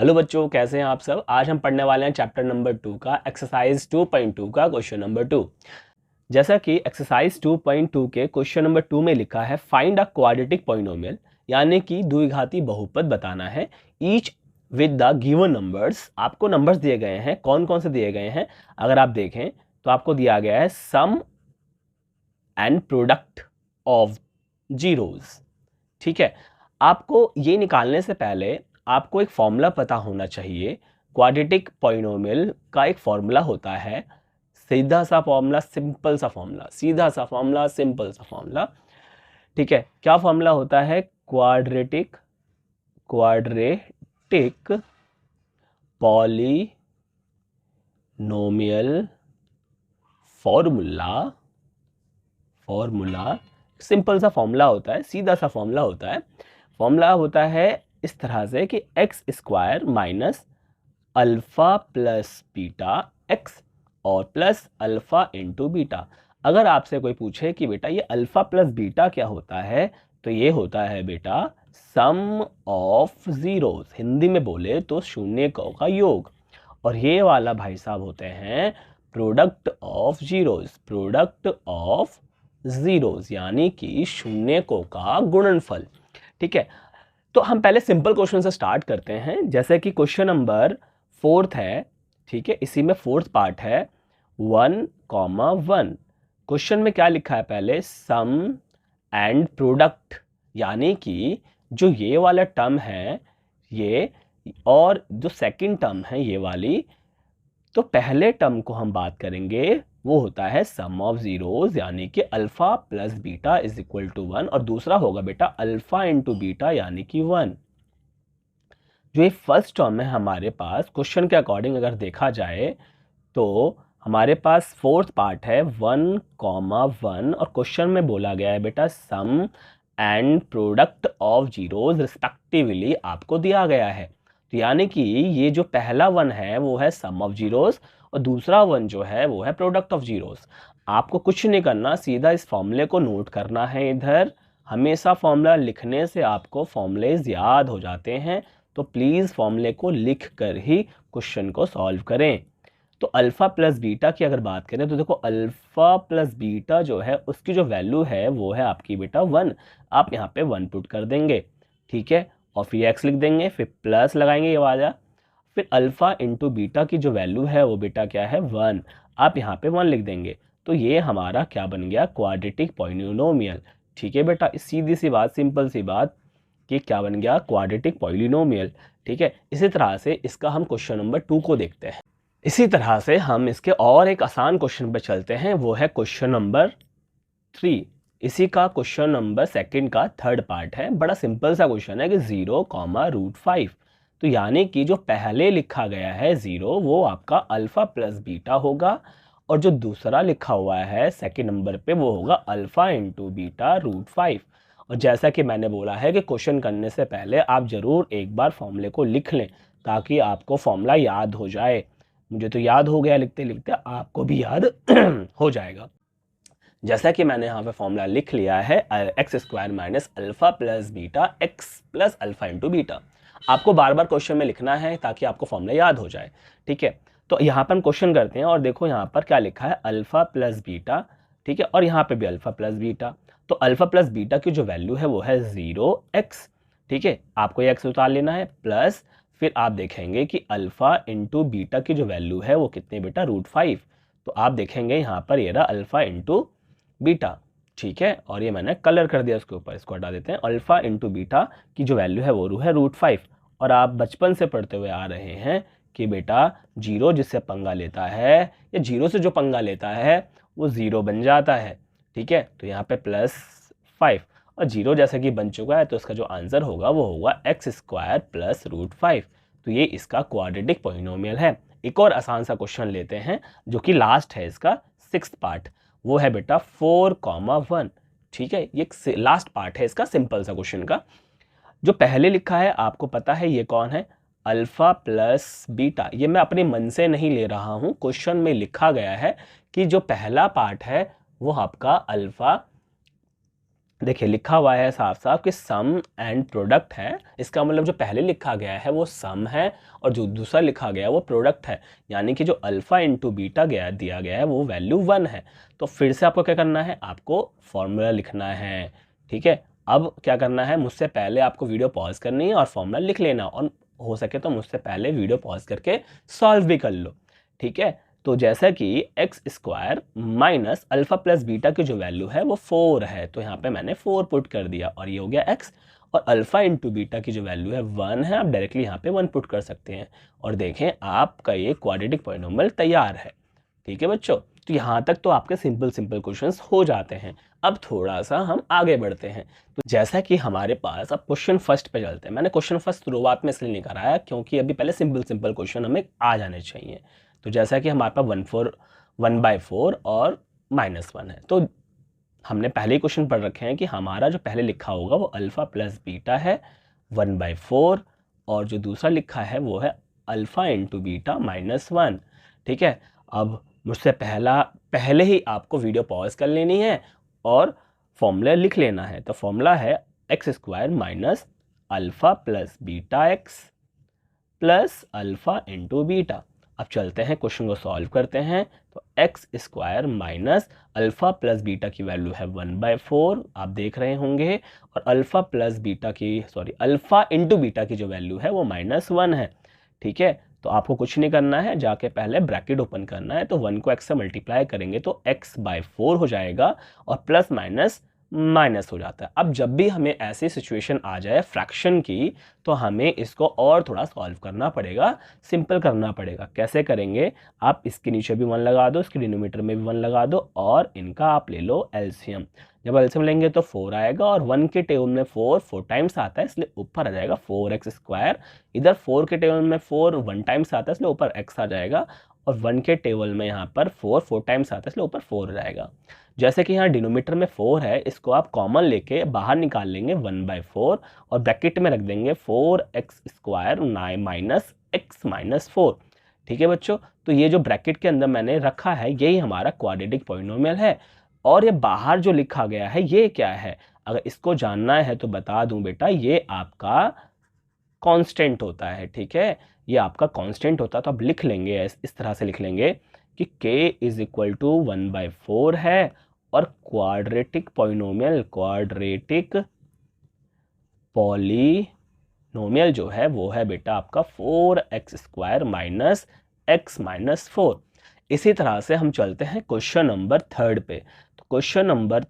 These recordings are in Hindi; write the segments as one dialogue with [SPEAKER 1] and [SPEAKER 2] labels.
[SPEAKER 1] हेलो बच्चों, कैसे हैं आप सब। आज हम पढ़ने वाले हैं चैप्टर नंबर 2 का एक्सरसाइज 2.2 का क्वेश्चन नंबर 2। जैसा कि एक्सरसाइज 2.2 के क्वेश्चन नंबर 2 में लिखा है फाइंड अ क्वाड्रेटिक पॉलिनोमियल, यानी कि द्विघाती बहुपद बताना है। Each with the given numbers, आपको नंबर्स दिए गए हैं। कौन कौन से दिए गए हैं अगर आप देखें तो आपको दिया गया है सम एंड प्रोडक्ट ऑफ जीरोज। ठीक है, आपको ये निकालने से पहले आपको एक फॉर्मूला पता होना चाहिए। क्वाड्रेटिक पॉलिनोमियल का एक फॉर्मूला होता है, सीधा सा फॉर्मूला, सिंपल सा फॉर्मूला, सीधा सा फॉर्मूला, सिंपल सा फॉर्मूला। ठीक है, क्या फॉर्मूला होता है? क्वाड्रेटिक पॉलिनोमियल फॉर्मूला सिंपल सा फॉर्मूला होता है, सीधा सा फॉर्मूला होता है। फॉर्मूला होता है इस तरह से कि x square minus alpha plus beta x और प्लस अल्फा इंटू बीटा। अगर आपसे कोई पूछे कि बेटा ये अल्फा प्लस बीटा क्या होता है, तो ये होता है बेटा सम ऑफ जीरोस, हिंदी में बोले तो शून्यकों का योग। और ये वाला भाई साहब होते हैं प्रोडक्ट ऑफ जीरोस, यानी कि शून्यकों का गुणनफल। ठीक है, तो हम पहले सिंपल क्वेश्चन से स्टार्ट करते हैं। जैसे कि क्वेश्चन नंबर 4 है, ठीक है, इसी में 4th पार्ट है 1,1। क्वेश्चन में क्या लिखा है? पहले सम एंड प्रोडक्ट, यानी कि जो ये वाला टर्म है ये, और जो सेकंड टर्म है ये वाली, तो पहले टर्म को हम बात करेंगे वो होता है सम ऑफ जीरोस, यानी कि alpha plus beta is equal to 1, और दूसरा होगा बेटा अल्फा इंटू बीटा यानी कि 1। जो ये फर्स्ट टर्म है हमारे पास, क्वेश्चन के अकॉर्डिंग अगर देखा जाए तो हमारे पास 4th पार्ट है 1,1, और क्वेश्चन में बोला गया है बेटा sum and product of zeros respectively आपको दिया गया है। तो यानी कि ये जो पहला 1 है वो है सम ऑफ जीरोस, और दूसरा 1 जो है वो है प्रोडक्ट ऑफ जीरोस। आपको कुछ नहीं करना, सीधा इस फॉर्मूले को नोट करना है इधर। हमेशा फॉर्मूला लिखने से आपको फॉर्मूलेज याद हो जाते हैं, तो प्लीज़ फॉर्मूले को लिख कर ही क्वेश्चन को सॉल्व करें। तो अल्फा प्लस बीटा की अगर बात करें तो देखो अल्फा प्लस बीटा जो है उसकी जो वैल्यू है वो है आपकी बेटा 1। आप यहाँ पे 1 पुट कर देंगे, ठीक है, और फिर एक्स लिख देंगे, फिर प्लस लगाएंगे ये वाला, फिर अल्फा इंटू बीटा की जो वैल्यू है वो बेटा क्या है 1। आप यहाँ पे 1 लिख देंगे, तो ये हमारा क्या बन गया? Quadratic polynomial. ठीक है बेटा, सीधी सी बात, सिंपल सी बात कि क्या बन गया? Quadratic polynomial. ठीक है, इसी तरह से इसका हम क्वेश्चन नंबर 2 को देखते हैं। इसी तरह से हम इसके और एक आसान क्वेश्चन पर चलते हैं, वो है क्वेश्चन नंबर 3। इसी का क्वेश्चन नंबर 2 का 3rd पार्ट है। बड़ा सिंपल सा क्वेश्चन है कि 0,√5। तो यानी कि जो पहले लिखा गया है 0 वो आपका अल्फा प्लस बीटा होगा, और जो दूसरा लिखा हुआ है 2nd नंबर पे वो होगा अल्फा इंटू बीटा √5। और जैसा कि मैंने बोला है कि क्वेश्चन करने से पहले आप ज़रूर एक बार फॉर्मूले को लिख लें ताकि आपको फॉर्मूला याद हो जाए। मुझे तो याद हो गया, लिखते लिखते आपको भी याद हो जाएगा। जैसा कि मैंने यहाँ पे फॉर्मूला लिख लिया है x square minus alpha plus beta x plus alpha into beta. आपको बार बार क्वेश्चन में लिखना है ताकि आपको फॉर्मूला याद हो जाए। ठीक है, तो यहाँ पर हम क्वेश्चन करते हैं और देखो यहाँ पर क्या लिखा है, अल्फा प्लस बीटा। ठीक है, और यहाँ पे भी अल्फा प्लस बीटा। तो अल्फा प्लस बीटा की जो वैल्यू है वो है 0x। ठीक है, आपको ये एक्स उतार लेना है, प्लस फिर आप देखेंगे कि अल्फा इंटू बीटा की जो वैल्यू है वो कितने बेटा? √5। तो आप देखेंगे यहाँ पर ये रहा अल्फा इंटू बीटा। ठीक है, और ये मैंने कलर कर दिया उसके ऊपर, इसको हटा देते हैं। अल्फा इंटू बीटा की जो वैल्यू है वो है √5। और आप बचपन से पढ़ते हुए आ रहे हैं कि बेटा जीरो जिससे पंगा लेता है या जीरो से जो पंगा लेता है वो ज़ीरो बन जाता है। ठीक है, तो यहाँ पे +5, और जीरो जैसा कि बन चुका है तो इसका जो आंसर होगा वो होगा एक्स स्क्वायर प्लस √5। तो ये इसका क्वाड्रेटिक पॉलिनोमियल है। एक और आसान सा क्वेश्चन लेते हैं जो कि लास्ट है इसका 6th पार्ट, वो है बेटा 4,1। ठीक है, ये लास्ट पार्ट है इसका सिंपल सा क्वेश्चन का। जो पहले लिखा है आपको पता है ये कौन है? Alpha plus beta. ये मैं अपने मन से नहीं ले रहा हूं, क्वेश्चन में लिखा गया है कि जो पहला पार्ट है वो आपका अल्फा देखिए लिखा हुआ है साफ साफ कि सम एंड प्रोडक्ट है, इसका मतलब जो पहले लिखा गया है वो सम है और जो दूसरा लिखा गया है वो प्रोडक्ट है, यानी कि जो अल्फा इंटू बीटा दिया गया है वो वैल्यू 1 है। तो फिर से आपको क्या करना है, आपको फॉर्मूला लिखना है। ठीक है, अब क्या करना है, मुझसे पहले आपको वीडियो पॉज करनी है और फॉर्मूला लिख लेना, और हो सके तो मुझसे पहले वीडियो पॉज करके सॉल्व भी कर लो। ठीक है, तो जैसा कि x square minus alpha plus beta की जो वैल्यू है वो 4 है, तो यहाँ पे मैंने 4 पुट कर दिया और ये हो गया एक्स, और अल्फा इंटू बीटा की जो वैल्यू है 1 है, आप डायरेक्टली यहाँ पे 1 पुट कर सकते हैं और देखें आपका ये क्वाड्रेटिक पॉलिनोमियल तैयार है। ठीक है बच्चों, तो यहाँ तक तो आपके सिंपल सिंपल क्वेश्चंस हो जाते हैं। अब थोड़ा सा हम आगे बढ़ते हैं, तो जैसा कि हमारे पास, अब क्वेश्चन फर्स्ट पे चलते हैं। मैंने क्वेश्चन फर्स्ट शुरुआत में इसलिए नहीं कराया क्योंकि अभी पहले सिंपल सिंपल क्वेश्चन हमें आ जाने चाहिए। तो जैसा कि हमारे पास 1/4 और -1 है, तो हमने पहले ही क्वेश्चन पढ़ रखे हैं कि हमारा जो पहले लिखा होगा वो अल्फा प्लस बीटा है 1/4, और जो दूसरा लिखा है वो है अल्फा इंटू बीटा -1। ठीक है, अब मुझसे पहले ही आपको वीडियो पॉज कर लेनी है और फॉर्मूला लिख लेना है। तो फॉर्मूला है x square minus alpha plus beta x plus alpha into beta. अब चलते हैं क्वेश्चन को सॉल्व करते हैं। तो x square minus alpha plus beta की वैल्यू है 1/4, आप देख रहे होंगे, और अल्फा प्लस बीटा की अल्फा इंटू बीटा की जो वैल्यू है वो -1 है। ठीक है, तो आपको कुछ नहीं करना है, जाके पहले ब्रैकेट ओपन करना है, तो 1 को x से मल्टीप्लाई करेंगे तो x/4 हो जाएगा और प्लस माइनस माइनस हो जाता है। अब जब भी हमें ऐसी सिचुएशन आ जाए फ्रैक्शन की, तो हमें इसको और थोड़ा सॉल्व करना पड़ेगा, सिंपल करना पड़ेगा। कैसे करेंगे, आप इसके नीचे भी 1 लगा दो, इसके डिनोमिनेटर में भी 1 लगा दो, और इनका आप ले लो एलसीएम। जब एलसीएम लेंगे तो 4 आएगा, और 1 के टेबल में 4 टाइम्स आता है इसलिए ऊपर आ जाएगा 4x²। इधर 4 के टेबल में 4 1 टाइम्स आता है इसलिए ऊपर x आ जाएगा, और 1 के टेबल में यहाँ पर 4 टाइम्स आता है इसलिए ऊपर 4 हो जाएगा। जैसे कि यहाँ डिनोमीटर में 4 है, इसको आप कॉमन लेके बाहर निकाल लेंगे 1/4, और ब्रैकेट में रख देंगे 4x² माइनस x-4। ठीक है बच्चों, तो ये जो ब्रैकेट के अंदर मैंने रखा है यही हमारा क्वाड्रेटिक पॉलिनोमियल है। और ये बाहर जो लिखा गया है ये क्या है, अगर इसको जानना है तो बता दूं बेटा, ये आपका कांस्टेंट होता है। ठीक है, ये आपका कांस्टेंट होता है, तो आप लिख लेंगे इस तरह से लिख लेंगे कि k = 1/4 है, और क्वाड्रेटिक पॉलिनोमियल जो है वो है बेटा आपका 4x² माइनस x-4। इसी तरह से हम चलते हैं क्वेश्चन नंबर 3 पे। तो क्वेश्चन नंबर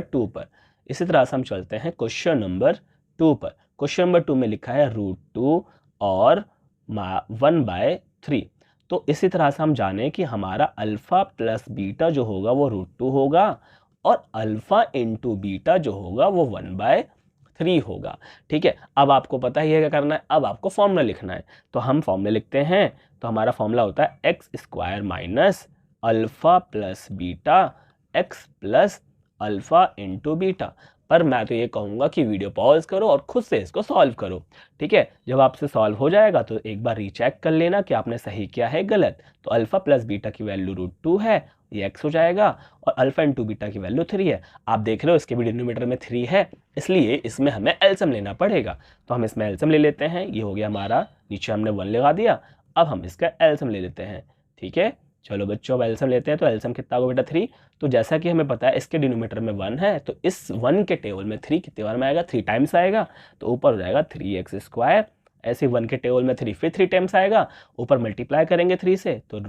[SPEAKER 1] 2 पर, इसी तरह से हम चलते हैं क्वेश्चन नंबर 2 पर। क्वेश्चन नंबर 2 में लिखा है √2 और 1/3। तो इसी तरह से हम जाने कि हमारा अल्फा प्लस बीटा जो होगा वो √2 होगा, और अल्फा इंटू बीटा जो होगा वो 1/3 होगा। ठीक है, अब आपको पता ही है क्या करना है, अब आपको फॉर्मूला लिखना है। तो हम फॉर्मूला लिखते हैं, तो हमारा फॉर्मूला होता है x² minus alpha plus beta x plus alpha into beta. पर मैं तो ये कहूँगा कि वीडियो पॉज करो और खुद से इसको सॉल्व करो। ठीक है, जब आपसे सॉल्व हो जाएगा तो एक बार रीचेक कर लेना कि आपने सही किया है गलत। तो अल्फा प्लस बीटा की वैल्यू √2 है, ये x हो जाएगा, और अल्फा इंटू बीटा की वैल्यू 3 है। आप देख रहे हो इसके भी डिनोमिनेटर में 3 है, इसलिए इसमें हमें एलसीएम लेना पड़ेगा। तो हम इसमें एलसीएम ले लेते हैं, ये हो गया हमारा, नीचे हमने 1 लगा दिया, अब हम इसका एलसीएम ले लेते हैं। ठीक है, चलो बच्चों अब एलसीएम लेते हैं। तो एलसीएम कितना होगा बेटा 3। तो जैसा कि हमें पता है इसके डिनोमिनेटर में 1 है, तो इस 1 के टेबल में 3 कितने बार में आएगा, 3 टाइम्स आएगा, तो ऊपर हो जाएगा 3x²। ऐसे 1 के टेबल में 3 फिर 3 टाइम्स आएगा, ऊपर मल्टीप्लाई करेंगे 3 से, तो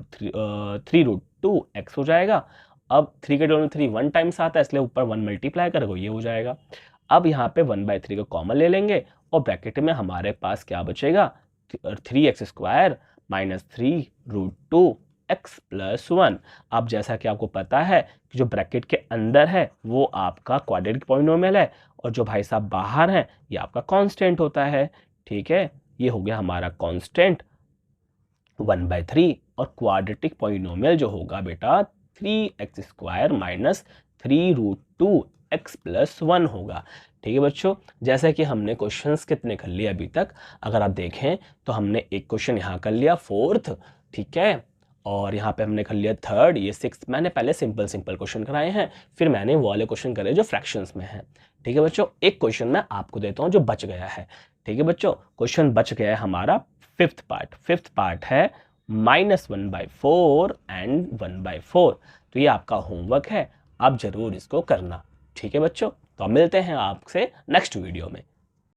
[SPEAKER 1] 3√2x हो जाएगा। अब 3 के टेबल में 3 1 टाइम्स आता है इसलिए ऊपर 1 मल्टीप्लाई करोगे, ये हो जाएगा। अब यहाँ पे 1/3 को कॉमन ले लेंगे, और ब्रैकेट में हमारे पास क्या बचेगा, 3x² माइनस 3√2x+1। अब जैसा कि आपको पता है कि जो ब्रैकेट के अंदर है वो आपका क्वाड्रेटिक पॉलिनोमियल है, और जो भाई साहब बाहर हैं ये आपका कांस्टेंट होता है। ठीक है, ये हो गया हमारा कांस्टेंट 1/3, और क्वाड्रेटिक पॉलिनोमियल जो होगा बेटा 3x² माइनस 3√2x+1 होगा। ठीक है बच्चों, जैसा कि हमने क्वेश्चंस कितने कर लिए अभी तक, अगर आप देखें तो हमने एक क्वेश्चन यहाँ कर लिया 4th, ठीक है, और यहाँ पे हमने कर लिया थर्ड, ये सिक्स। मैंने पहले सिंपल सिंपल क्वेश्चन कराए हैं, फिर मैंने वो वाले क्वेश्चन करे जो फ्रैक्शंस में हैं। ठीक है बच्चों, एक क्वेश्चन मैं आपको देता हूँ जो बच गया है। ठीक है बच्चों, क्वेश्चन बच गया है हमारा फिफ्थ पार्ट। फिफ्थ पार्ट है -1/4 एंड 1/4। तो ये आपका होमवर्क है, आप जरूर इसको करना। ठीक है बच्चों, तो अब मिलते हैं आपसे नेक्स्ट वीडियो में।